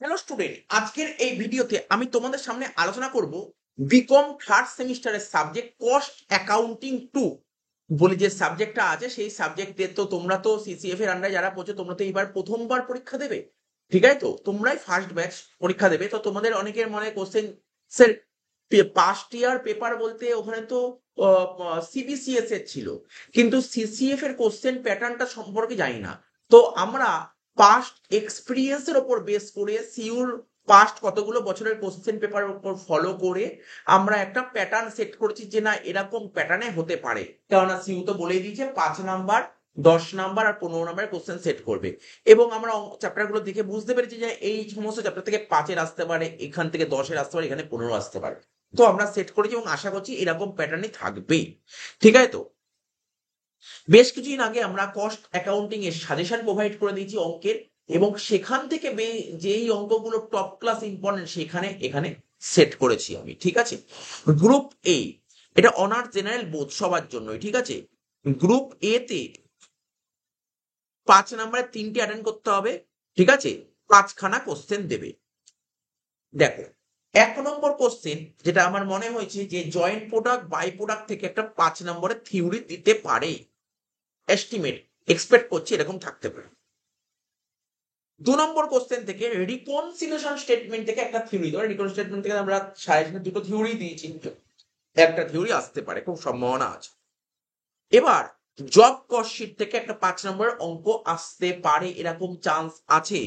Hello student, আজকের এই ভিডিওতে আমি তোমাদের সামনে আলোচনা করব বিকম থার্ড সেমিস্টারের সাবজেক্ট কস্ট অ্যাকাউন্টিং 2 বলে যে সাবজেক্টটা আছে। সেই সাবজেক্টে তো তোমরা তো সিসিএফ এর আন্ডারে যারা পড়ছো তোমরা তো এইবার প্রথমবার পরীক্ষা দেবে, ঠিক আছে? তো তোমরাই ফার্স্ট ব্যাচ পরীক্ষা দেবে, তো তোমাদের অনেকের মনে কোশ্চেন স্যার পাস্ট ইয়ার পেপার বলতে ওখানে তো সিবিসিএস এর ছিল, কিন্তু সিসিএফ এর কোশ্চেন প্যাটার্নটা সম্পর্কে জানি না। তো আমরা পাস্ট এক্সপিরিয়েন্সের ওপর বেস করে সিউর পাস্ট কতগুলো বছরের কোশ্চেন পেপারের উপর ফলো করে আমরা একটা প্যাটার্ন সেট করেছি যে না এরকম প্যাটার্নে হতে পারে। কেননা সিউ তো বলেই দিয়েছে 5 নাম্বার, 10 নাম্বার আর 15 নাম্বার কোশ্চেন সেট করবে, এবং আমরা চ্যাপ্টার গুলো দেখে বুঝতে পেরেছি যে এই সমস্ত চ্যাপ্টার থেকে 5-এর আসতে পারে, এখান থেকে 10-এর আসতে পারে, এখানে 15 আসতে পারে। তো আমরা সেট করেছি এবং আশা করছি এরকম প্যাটার্নই থাকবে, ঠিক আছে? তো বেশ কিছুদিন আগে আমরা কস্ট অ্যাকাউন্টিং এর সাজেশন প্রোভাইড করে দিয়েছি অঙ্কের, এবং সেখান থেকে যেই অঙ্কগুলো টপ ক্লাস ইম্পর্টেন্ট সেখানে এখানে সেট করেছি আমি, ঠিক আছে? গ্রুপ এ, এটা অনার্স জেনারেল বোধ সবার জন্যই, ঠিক আছে? গ্রুপ এ তে 5 নাম্বারের 3টে অ্যাটেন্ড করতে হবে, ঠিক আছে? 5খানা কোশ্চেন দেবে। দেখো, 1 নম্বর কোশ্চেন যেটা আমার মনে হয়েছে যে জয়েন্ট প্রোডাক্ট বাই প্রোডাক্ট থেকে একটা 5 নম্বরের থিওরি দিতে পারে, এস্টিমেট এক্সপেক্ট করছি এরকম থাকতে পারে। 2 নম্বর কোশ্চেন থেকে রিকনসিলিয়েশন স্টেটমেন্ট থেকে একটা থিওরি, ধরো রিকনসিলিয়েশন স্টেটমেন্ট থেকে আমরা সাজেশনে 2টো থিওরি দিয়েছি, একটা থিওরি আসতে পারে, খুব সম্ভাবনা আছে। এবার জব কস্টশিট থেকে একটা 5 নম্বরের অঙ্ক আসতে পারে, এরকম চান্স আছে।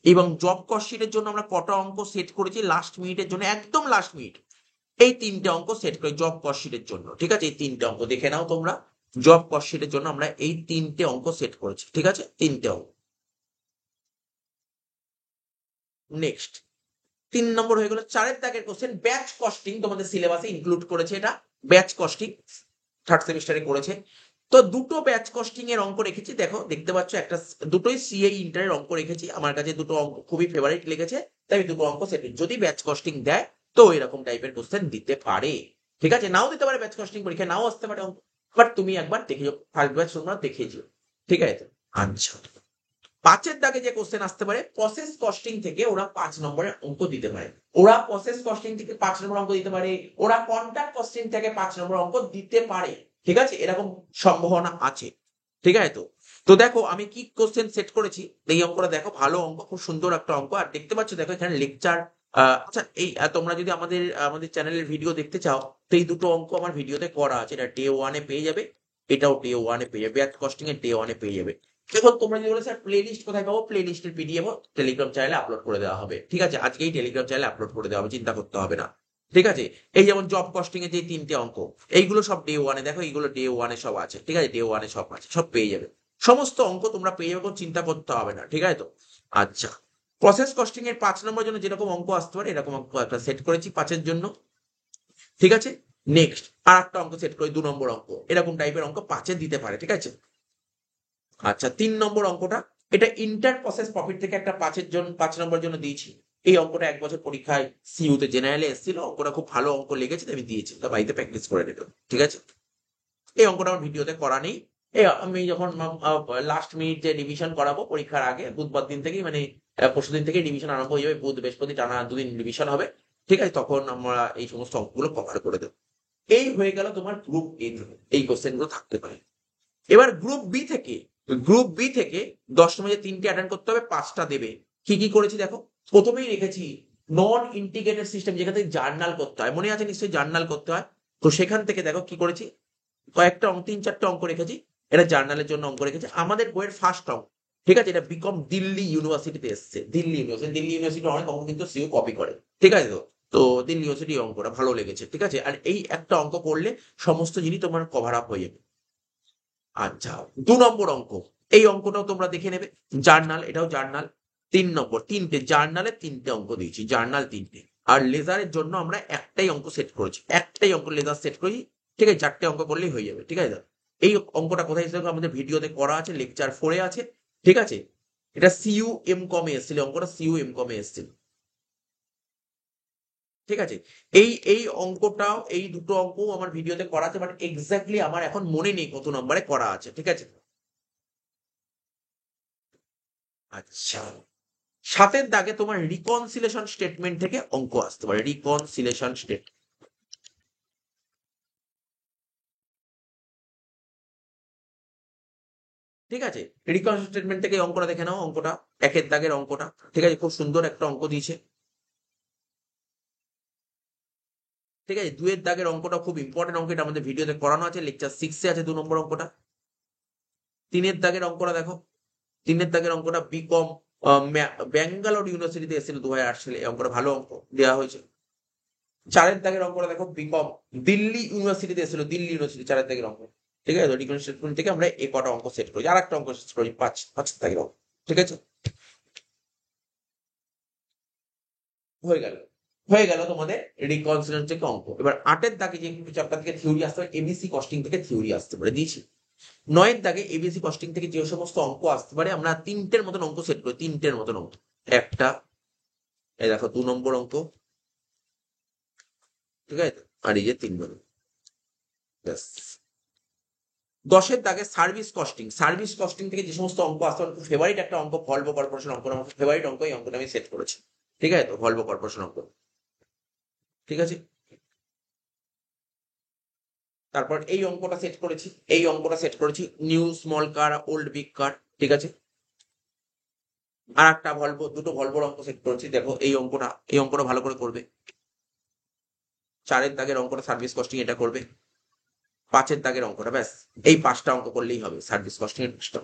এবং জব কস্টশিটের জন্য আমরা কটা অঙ্ক সেট করেছি লাস্ট মিনিটের জন্য, একদম লাস্ট মিনিট এই 3টে অঙ্ক সেট করি জব কস্টশিটের জন্য, ঠিক আছে? এই 3টে অঙ্ক দেখে নাও তোমরা, জব কস্টশিটের জন্য আমরা এই 3টে অঙ্ক সেট করেছি, ঠিক আছে? 3টে অঙ্ক। নেক্সট 3 নম্বর হয়ে গেল। 4-এর দাগের কোশ্চেন ব্যাচ কস্টিং, তোমাদের সিলেবাসে ইনক্লুড করেছে, এটা ব্যাচ কস্টিং থার্ড সেমিস্টারে করেছে। তো 2টো ব্যাচ কস্টিং এর অঙ্ক রেখেছি, দেখো দেখতে পাচ্ছ, একটা দুটোই সিএ ইন্টারের অঙ্ক রেখেছি। আমার কাছে 2টো অঙ্ক খুবই ফেভারিট লেগেছে, তাই আমি 2টো অঙ্ক সেট, যদি ব্যাচ কস্টিং দেয় তো এরকম টাইপের কোশ্চেন দিতে পারে, ঠিক আছে? নাও দিতে পারে, ব্যাচ কস্টিং পরীক্ষায় নাও আসতে পারে অঙ্ক, বাট তুমি একবার দেখে যাও, ফার্স্ট ব্যাচ তোমরা দেখিয়েছো, ঠিক আছে? আচ্ছা, 5-এর দাগে যে কোশ্চেন আসতে পারে, প্রসেস কস্টিং থেকে ওরা 5 নম্বরের অঙ্ক দিতে পারে, ওরা প্রসেস কস্টিং থেকে 5 নম্বর অঙ্ক দিতে পারে, ওরা কন্ট্রাক্ট কস্টিং থেকে 5 নম্বর অঙ্ক দিতে পারে, ঠিক আছে? এরকম সম্ভাবনা আছে, ঠিক আছে? তো তো দেখো আমি কি কোশ্চেন সেট করেছি, এই অঙ্কটা দেখো, ভালো অঙ্ক, খুব সুন্দর একটা অঙ্ক। আর দেখতে পাচ্ছ দেখো এখানে লেকচার। আচ্ছা, এই তোমরা যদি আমাদের আমাদের চ্যানেলের ভিডিও দেখতে চাও, তো এই 2টো অঙ্ক আমার ভিডিওতে করা আছে, এটা ডে 1-এ পেয়ে যাবে, এটাও ডে 1-এ পেয়ে যাবে, ব্যাচ কস্টিং এর ডে 1-এ পেয়ে যাবে। দেখো তোমরা যদি বলো স্যার প্লে লিস্ট কোথায় পাবো, প্লে লিস্টের পিডিএফ টেলিগ্রাম চ্যানেলে আপলোড করে দেওয়া হবে, ঠিক আছে? আজকেই টেলিগ্রাম চ্যানেলে আপলোড করে দেওয়া হবে, চিন্তা করতে হবে না, ঠিক আছে? এই যেমন জব কস্টিং এর যে 3টে অঙ্ক, এইগুলো সব ডে 1-এ, দেখো এইগুলো ডে 1-এ সব আছে, ঠিক আছে? ডে 1-এ সব আছে, সব পেয়ে যাবে, সমস্ত অঙ্ক তোমরা পেয়ে যাবে, কোনো চিন্তা করতে হবে না, ঠিক আছে? তো আচ্ছা, প্রসেস কস্টিং এর 5 নম্বরের জন্য যেরকম অঙ্ক আসতে পারে এরকম অঙ্ক একটা সেট করেছি 5-এর জন্য, ঠিক আছে? নেক্সট আর একটা অঙ্ক সেট করি, 2 নম্বর অঙ্ক, এরকম টাইপের অঙ্ক 5-এ দিতে পারে, ঠিক আছে? আচ্ছা, 3 নম্বর অঙ্কটা, এটা ইন্টার প্রসেস প্রফিট থেকে একটা 5 নম্বরের জন্য দিয়েছি। এই অঙ্কটা 1 বছর পরীক্ষায় সিইউতে জেনারেলে এসেছিল, অঙ্কটা খুব ভালো অঙ্ক লেগেছে, আমি দিয়েছি, তা বাড়িতে প্র্যাকটিস করে নিল, ঠিক আছে? এই অঙ্কটা আমার ভিডিওতে করা নেই। আমি যখন লাস্ট মিনিট যে রিভিশন করাবো পরীক্ষার আগে, বুধবার দিন থেকেই, মানে পরশু দিন থেকেই রিভিশন আরম্ভ হয়ে যাবে, বুধ বৃহস্পতি টানা 2 দিন রিভিশন হবে, ঠিক আছে? তখন আমরা এই সমস্ত অঙ্কগুলো কভার করে দেবো। এই হয়ে গেল তোমার গ্রুপ এ, এই কোশ্চেন গুলো থাকতে পারে। এবার গ্রুপ বি থেকে 10 নম্বর যে 3টে অ্যাটেন্ড করতে হবে, 5টা দেবে। কি কি করেছি দেখো, প্রথমেই রেখেছি নন ইন্টিগ্রেটেড সিস্টেম, যেখান থেকে জার্নাল করতে হয়, মনে আছে নিশ্চয়ই জার্নাল করতে হয়। তো সেখান থেকে দেখো কি করেছি, কয়েকটা অঙ্ক, 3-4টে অঙ্ক রেখেছি, এটা জার্নালের জন্য অঙ্ক রেখেছি। আমাদের বইয়ের ফার্স্ট অঙ্ক, ঠিক আছে? এটা বিকম দিল্লি ইউনিভার্সিটিতে এসছে, দিল্লি ইউনিভার্সিটি অনেক অঙ্ক কিন্তু সিও কপি করে, ঠিক আছে? তো তো দিল্লি ইউনিভার্সিটি অঙ্কটা ভালো লেগেছে, ঠিক আছে? আর এই একটা অঙ্ক করলে সমস্ত জিনিস তোমার কভার আপ হয়ে যাবে। আচ্ছা, 2 নম্বর অঙ্ক, এই অঙ্কটাও তোমরা দেখে নেবে, জার্নাল, এটাও জার্নাল। 3 নম্বর, 3টে জার্নালে 3টে অঙ্ক দিয়েছি, জার্নাল 3টে। আর লেজারের জন্য আমরা একটাই অঙ্ক সেট করেছি, একটাই অঙ্ক লেজার সেট করেছি, ঠিক আছে? 4টে অঙ্ক করলেই হয়ে যাবে, ঠিক আছে? এই অঙ্কটা কোথায় এসেছে, আমাদের ভিডিওতে করা আছে, লেকচার 4-এ আছে, ঠিক আছে? এটা সিইউ এম কমে এসেছিল, অঙ্কটা সিইউ এম কমে এসেছিল, ঠিক আছে? এই অঙ্কটাও, এই 2টো অঙ্কও আমার ভিডিওতে করা আছে, বাট এক্স্যাক্টলি আমার এখন মনে নেই কত নম্বরে করা আছে, ঠিক আছে? আচ্ছা, 7 দাগে তোমার রিকনসিলেশন স্টেটমেন্ট থেকে অঙ্ক আসতে পারে, রিকনসিলেশন স্টেট। ঠিক আছে, রিকনসিলেশন স্টেটমেন্ট থেকে অঙ্কটা দেখে নাও, অঙ্কটা 1 দাগের অঙ্কটা। ঠিক আছে, খুব সুন্দর একটা অঙ্ক দিয়েছে। ঠিক আছে, 2 দাগের অঙ্কটা খুব ইম্পর্টেন্ট অঙ্ক, এটা আমাদের ভিডিওতে করানো আছে, লেকচার 6 এ আছে 2 নম্বর অঙ্কটা। 3 দাগের অঙ্কটা দেখো, 3 দাগের অঙ্কটা বিকম ব্যাঙ্গালোর ইউনিভার্সিটিতে এসেছিল 2008 সালে, এই অঙ্কটা ভালো অঙ্ক দেওয়া হয়েছে। 4 দাগের অঙ্কটা দেখো, বিকম দিল্লি ইউনিভার্সিটিতে এসেছিল, দিল্লি ইউনিভার্সিটি 4 দাগের অঙ্ক। ঠিক আছে, রিকনসিলেশন স্টেটমেন্ট থেকে আমরা এই কটা অঙ্ক সেট করি, আর একটা অঙ্ক সেট করি 5 দাগের অঙ্ক। ঠিক আছে, হয়ে গেল, তোমাদের রিকনসিলেশন থেকে অঙ্ক। এবার 8 দাগে যে চ্যাপ্টার থেকে থিওরি আসতে পারে, এবিসি কস্টিং থেকে থিওরি আসতে পারে, দিয়েছি। 9 দাগে এবিসি কস্টিং থেকে যে সমস্ত অঙ্ক আসতে পারে, আমরা 3টের মতন অঙ্ক সেট করি, 3টের মতন অঙ্ক। একটা, এই দেখো 2 নম্বর অঙ্ক। ঠিক আছে, আর এই যে 3 নম্বর। ব্যাস। 10 দাগে সার্ভিস কস্টিং, সার্ভিস কস্টিং থেকে যে সমস্ত অঙ্ক আসতে পারে, ফেভারিট একটা অঙ্ক ভলভো কর্পোরেশন অঙ্ক, আমার ফেভারিট অঙ্ক, এই অঙ্কটা আমি সেট করেছি। ঠিক আছে, তো ভলভো কর্পোরেশন অঙ্ক। ঠিক আছে, তারপর এই অঙ্কটা সেট করেছি, নিউ স্মল কার, ওল্ড বিগ কার। ঠিক আছে, আর একটা ভলভো, দুটো ভলভোর অঙ্ক সেট করেছি, দেখো এই অঙ্কটা ভালো করে করবে। 4 দাগের অঙ্কটা সার্ভিস কস্টিং, এটা করবে। 5 দাগের অঙ্কটা, ব্যাস এই 5টা অঙ্ক করলেই হবে, সার্ভিস কস্টিং এর 5টা।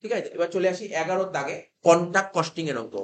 ঠিক আছে, এবার চলে আসি 11 দাগে কন্ট্রাক্ট কস্টিং এর অঙ্ক।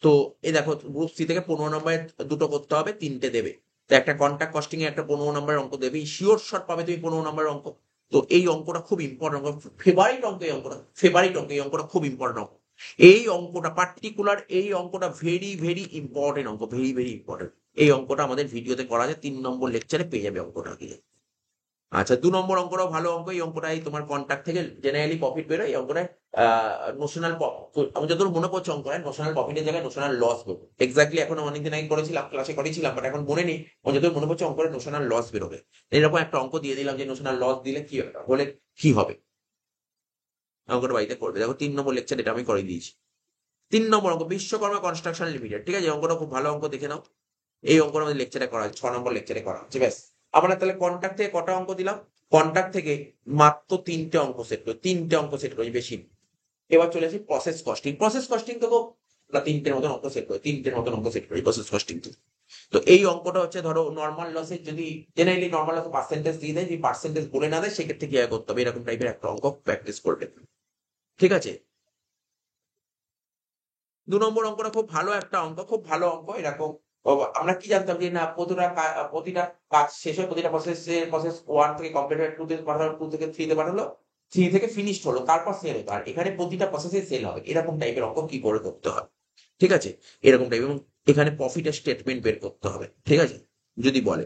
তো এই দেখো, গ্রুপ সি থেকে 15 নম্বরের দুটো করতে হবে, 3টে দেবে। তো একটা কন্ট্রাক্ট কস্টিং এ একটা 15 নম্বরের অঙ্ক দেবে, শিওর শর্ট পাবে তুমি 15 নম্বরের অঙ্ক। তো এই অঙ্কটা খুব ইম্পর্টেন্ট অঙ্ক, ফেভারিট অঙ্ক, এই অঙ্কটা ফেভারিট অঙ্ক, এই অঙ্কটা খুব ইম্পর্টেন্ট অঙ্ক। এই অঙ্কটা পার্টিকুলার, এই অঙ্কটা ভেরি ভেরি ইম্পর্টেন্ট অঙ্ক, ভেরি ভেরি ইম্পর্টেন্ট। এই অঙ্কটা আমাদের ভিডিওতে করা আছে, 3 নম্বর লেকচারে পেয়ে যাবে অঙ্কটা গিয়ে। আচ্ছা, 2 নম্বর অঙ্কটাও ভালো অঙ্ক, এই অঙ্কটাই তোমার কন্ট্রাক্ট থেকে জেনারেলি প্রফিট বেরোয়, এই অঙ্কটায় নোশনাল, আমি যতদূর মনে পড়ছে অঙ্কটায় নোশনাল প্রফিটের জায়গায় নোশনাল লস বেরোবে। এক্স্যাক্টলি এখন অনেকদিন আগে করেছিলাম, ক্লাসে করেছিলাম, বাট এখন মনে নেই। আমার যতদূর মনে পড়ছে অঙ্কটা নোশনাল লস বেরোবে। এরকম একটা অঙ্ক দিয়ে দিলাম যে নোশনাল লস দিলে কি হলে কি হবে, অঙ্কটা বাড়িতে করবে। দেখো 3 নম্বর লেকচার এটা আমি করে দিয়েছি। 3 নম্বর অঙ্ক বিশ্বকর্মা কনস্ট্রাকশন লিমিটেড। ঠিক আছে, এই অঙ্কটা খুব ভালো অঙ্ক, দেখে নাও। এই অঙ্কটা আমাদের লেকচারে করা হচ্ছে, 6 নম্বর লেকচারে করা হচ্ছে। ব্যাস, আমরা তাহলে কন্ট্রাক্ট থেকে কটা অঙ্ক দিলাম, কন্ট্রাক্ট থেকে মাত্র 3টে অঙ্ক সেট করি, 3টে অঙ্ক সেট করি, বেশি। এবার চলে আসি প্রসেস কস্টিং, প্রসেস কস্টিং থেকেও আমরা 3টের মতন অঙ্ক সেট করি, 3টের মতন অঙ্ক সেট করি প্রসেস কস্টিং থেকে। তো এই অঙ্কটা হচ্ছে, ধরো নর্মাল লসের যদি জেনারেলি নর্মাল লসে পার্সেন্টেজ দিয়ে দেয়, যদি পার্সেন্টেজ বলে না দেয় সেক্ষেত্রে কি করতে হবে, এরকম টাইপের একটা অঙ্ক প্র্যাকটিস করবে। ঠিক আছে, 2 নম্বর অঙ্কটা খুব ভালো একটা অঙ্ক, খুব ভালো অঙ্ক। এরকম আমরা কি জানতাম যে না, প্রতিটা কাজ শেষ হয়, প্রতিটা প্রসেস 1 থেকে কমপ্লিট হয়ে 2 তে পাঠালো, 2 থেকে 3 তে পাঠালো, 3 থেকে ফিনিশড হলো, তারপর সেল হতো। আর এখানে প্রতিটা প্রসেসে সেল হবে, এরকম টাইপের অঙ্ক কি করে করতে হবে। ঠিক আছে, এরকম টাইপের, এবং এখানে প্রফিটের স্টেটমেন্ট বের করতে হবে। ঠিক আছে, যদি বলে।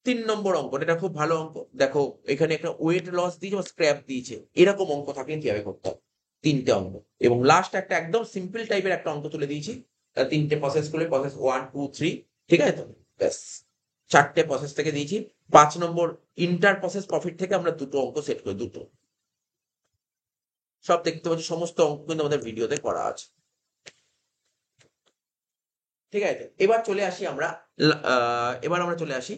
3 নম্বর অঙ্ক, এটা খুব ভালো অঙ্ক। দেখো এখানে একটা ওয়েট লস দিয়েছে বা স্ক্র্যাপ দিয়েছে, এরকম অঙ্ক থাকলে কিভাবে করতে হবে, 3টে অঙ্ক। এবং লাস্ট একটা একদম সিম্পল টাইপের একটা অঙ্ক তুলে দিয়েছি, 3টে প্রসেস করে, প্রসেস 1 2 3। ঠিক আছে, তো ব্যাস 4টে প্রসেস থেকে দিয়েছি। 5 নম্বর ইন্টার প্রসেস প্রফিট থেকে আমরা দুটো অঙ্ক সেট করি, দুটো। সব দেখতে পাচ্ছি, সমস্ত অঙ্ক কিন্তু আমাদের ভিডিওতে করা আছে। ঠিক আছে, এবার আমরা চলে আসি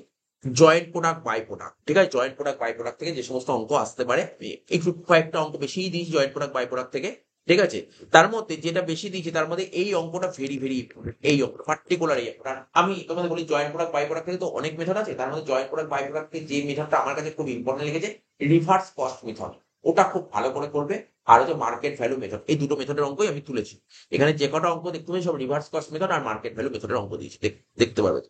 জয়েন্ট প্রোডাক্ট বাই প্রোডাক্ট। ঠিক আছে, জয়েন্ট প্রোডাক্ট বাই প্রোডাক্ট থেকে যে সমস্ত অঙ্ক আসতে পারে, একটু কয়েকটা অঙ্ক বেশিই দিয়েছি জয়েন্ট প্রোডাক্ট বাই প্রোডাক্ট থেকে। ঠিক আছে, তার মধ্যে যেটা বেশি দিয়েছি তার মধ্যে এই অঙ্কটা ভেরি ভেরি ইম্পর্টেন্ট, এই অঙ্ক পার্টিকুলার, এই অঙ্কটা আমি তোমাদের বলি, জয়েন্ট প্রোডাক্ট বাই প্রোডাক্ট থেকে তো অনেক মেথড আছে, তার মধ্যে জয়েন্ট প্রোডাক্ট বাই প্রোডাক্ট থেকে যে মেথডটা আমার কাছে খুব ইম্পর্টেন্ট লেগেছে, রিভার্স কস্ট মেথড, ওটা খুব ভালো করে করবে। আর হচ্ছে মার্কেট ভ্যালু মেথড, এই দুটো মেথডের অঙ্কই আমি তুলেছি। এখানে যে কটা অঙ্ক দেখতে পাবে সব রিভার্স কস্ট মেথড আর মার্কেট ভ্যালু মেথডের অঙ্ক দিয়েছি, দেখতে পারবে।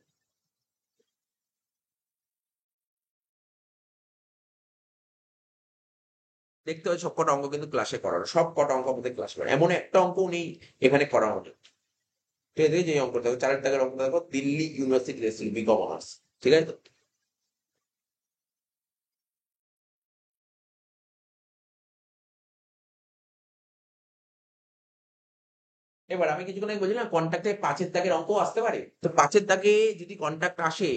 দেখতে হয় সব কটা অঙ্ক কিন্তু ক্লাসে করানো, সব কটা অঙ্ক আমাদের ক্লাসে করানো, এমন একটা অঙ্কও নেই এখানে করা হবে। ঠিক আছে, যে অঙ্ক দেখো, 4 দাগের অঙ্ক দেখো, দিল্লি ইউনিভার্সিটি এসেছিল বিকম অনার্স। ঠিক আছে, তো এবার আমি কিছুক্ষণ আগে বলছিলাম কন্ট্রাক্টে 5 দাগের অঙ্ক আসতে পারে। তো 5 দাগে যদি কন্ট্রাক্ট আসে,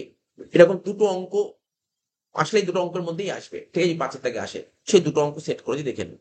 এরকম দুটো অঙ্ক আসলে এই দুটো অঙ্কের মধ্যেই আসবে, ঠিক আছে? 5-এর দাগে আসে, সেই দুটো অঙ্ক সেট করে দেখে নিন।